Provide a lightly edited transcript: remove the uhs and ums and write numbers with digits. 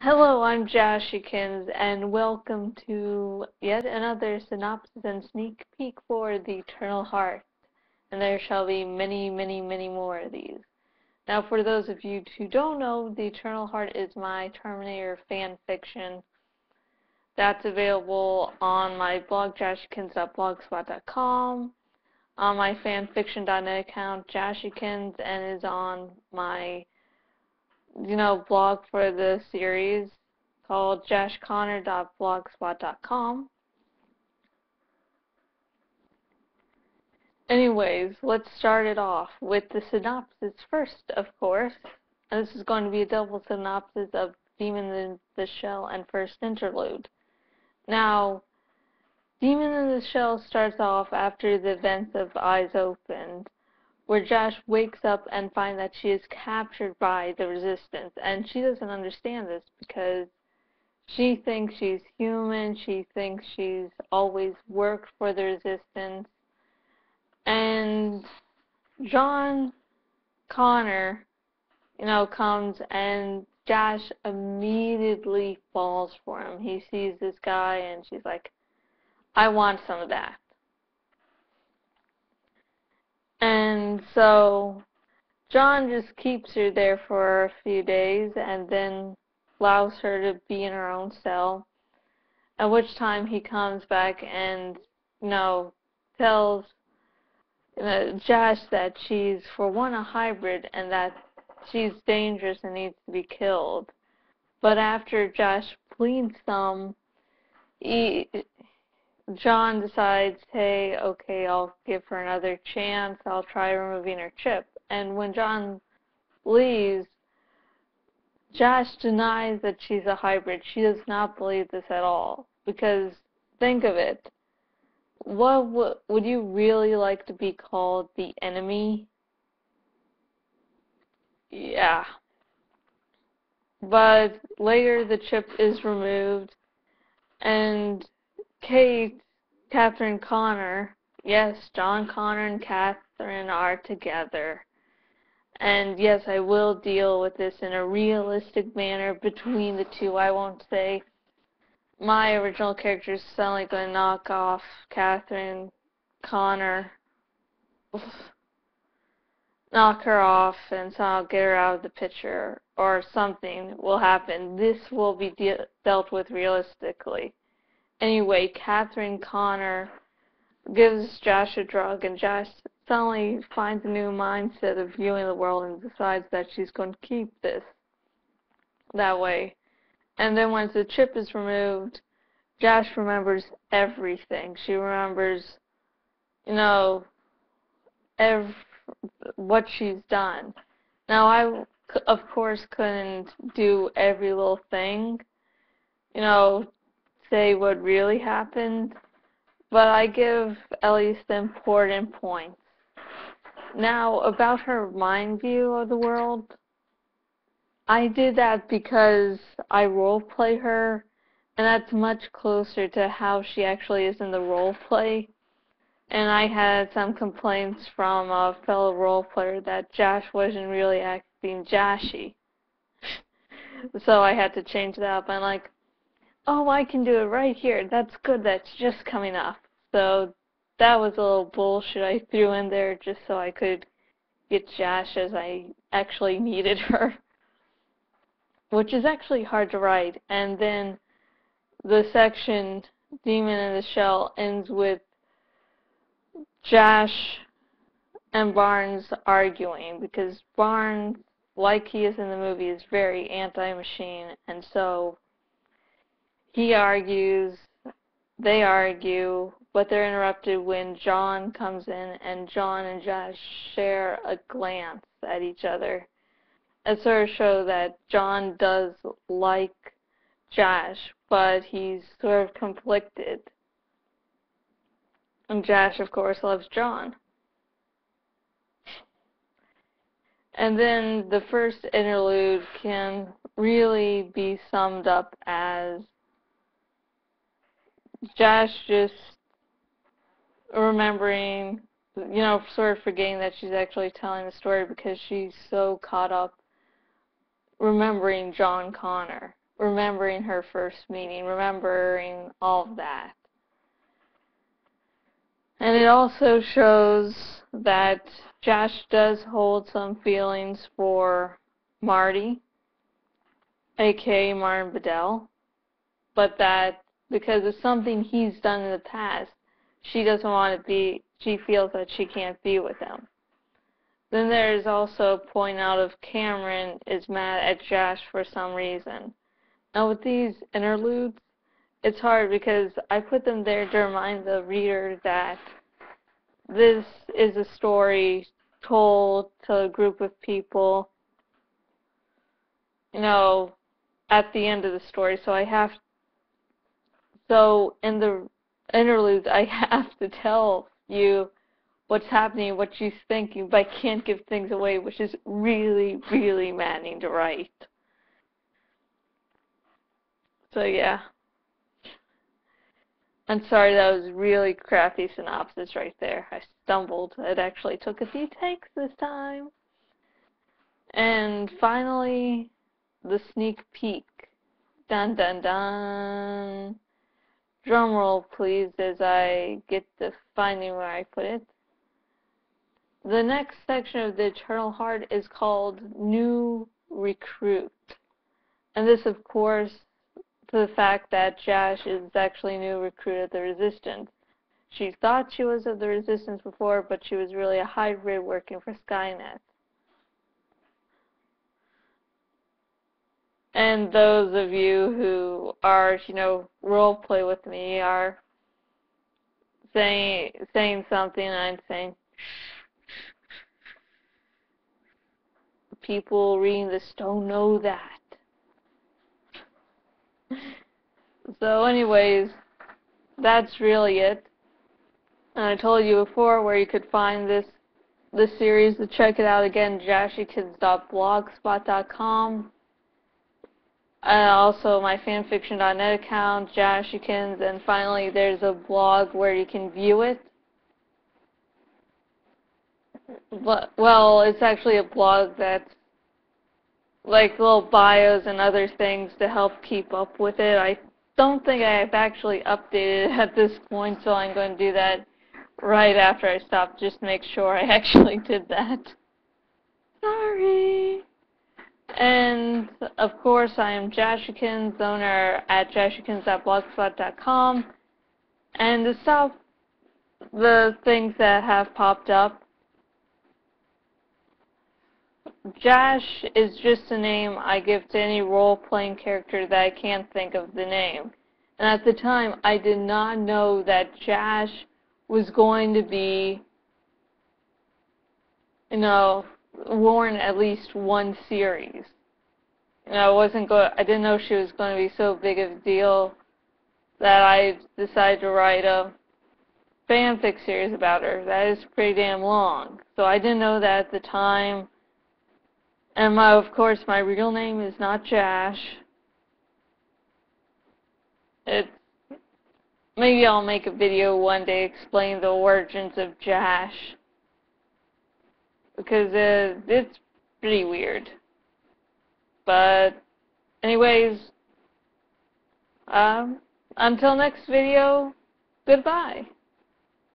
Hello, I'm jashykins, and welcome to yet another synopsis and sneak peek for the Eternal Heart. And there shall be many, many, many more of these. Now, for those of you who don't know, the Eternal Heart is my Terminator fan fiction that's available on my blog, jashykins.blogspot.com, on my fanfiction.net account, jashykins, and is on my blog for the series called jashconnor.blogspot.com. Anyways, let's start it off with the synopsis first, of course. And this is going to be a double synopsis of Demon in the Shell and First Interlude. Now, Demon in the Shell starts off after the events of Eyes Opened, where Josh wakes up and finds that she is captured by the Resistance, and she doesn't understand this because she thinks she's human, she thinks she's always worked for the Resistance, and John Connor, comes and Josh immediately falls for him. He sees this guy and she's like, I want some of that. And so John just keeps her there for a few days and then allows her to be in her own cell, at which time he comes back and, tells Josh that she's, for one, a hybrid and that she's dangerous and needs to be killed. But after Josh pleads some, John decides, hey, okay, I'll give her another chance. I'll try removing her chip. And when John leaves, Josh denies that she's a hybrid. She does not believe this at all. Because, think of it. What would you really like to be called? The enemy? Yeah. But later the chip is removed, and Catherine Connor, yes, John Connor and Catherine are together. And yes, I will deal with this in a realistic manner between the two. I won't say my original character is suddenly going to knock off Catherine Connor, knock her off, and somehow get her out of the picture, or something will happen. This will be dealt with realistically. Anyway, Catherine Connor gives Josh a drug, and Josh suddenly finds a new mindset of viewing the world and decides that she's going to keep this that way. And then once the chip is removed, Josh remembers everything. She remembers, what she's done. Now, I, of course, couldn't do every little thing, say what really happened, but I give at least the important points. Now, about her mind view of the world, I did that because I roleplay her, and that's much closer to how she actually is in the roleplay. And I had some complaints from a fellow roleplayer that Josh wasn't really acting Joshy. So I had to change that up. I'm like, oh, I can do it right here. That's good. That's just coming up. So that was a little bullshit I threw in there just so I could get Josh as I actually needed her, which is actually hard to write. And then the section Demon in the Shell ends with Josh and Barnes arguing, because Barnes, like he is in the movie, is very anti-machine, and so he argues, they argue, but they're interrupted when John comes in, and John and Josh share a glance at each other. It sort of shows that John does like Josh, but he's sort of conflicted. And Josh, of course, loves John. And then the first interlude can really be summed up as Josh just remembering, sort of forgetting that she's actually telling the story because she's so caught up remembering John Connor. remembering her first meeting, remembering all of that. And it also shows that Josh does hold some feelings for Marty, aka Martin Bedell, but that because of something he's done in the past, she feels that she can't be with him. Then there's also a point out of Cameron is mad at Josh for some reason. Now with these interludes, it's hard because I put them there to remind the reader that this is a story told to a group of people, at the end of the story. So in the interludes, I have to tell you what's happening, what she's thinking, but I can't give things away, which is really, really maddening to write. So yeah. I'm sorry, that was really crappy synopsis right there. I stumbled. It actually took a few takes this time. And finally, the sneak peek. Dun dun dun. Drum roll, please, as I get to finding where I put it. The next section of the Eternal Heart is called New Recruit. And this, of course, to the fact that Josh is actually a new recruit of the Resistance. She thought she was of the Resistance before, but she was really a hybrid working for Skynet. And those of you who are, role play with me are saying something, and I'm saying, people reading this don't know that. So anyways, that's really it. And I told you before where you could find this series. To check it out again, jashykins.blogspot.com. And also my fanfiction.net account, jashykins, and finally there's a blog where you can view it. Well, it's actually a blog that's like little bios and other things to help keep up with it. I don't think I've actually updated it at this point, so I'm going to do that right after I stop, just to make sure I actually did that. Sorry. And, of course, I am Jashykins, owner at jashykins.blogspot.com. And to stop the things that have popped up, Jash is just a name I give to any role-playing character that I can't think of the name. And at the time, I did not know that Jash was going to be, worn at least one series. I didn't know she was going to be so big of a deal that I decided to write a fanfic series about her. That is pretty damn long. So I didn't know that at the time. And of course, my real name is not Jash. Maybe I'll make a video one day explain the origins of Jash, because it's pretty weird. But anyways, until next video, goodbye.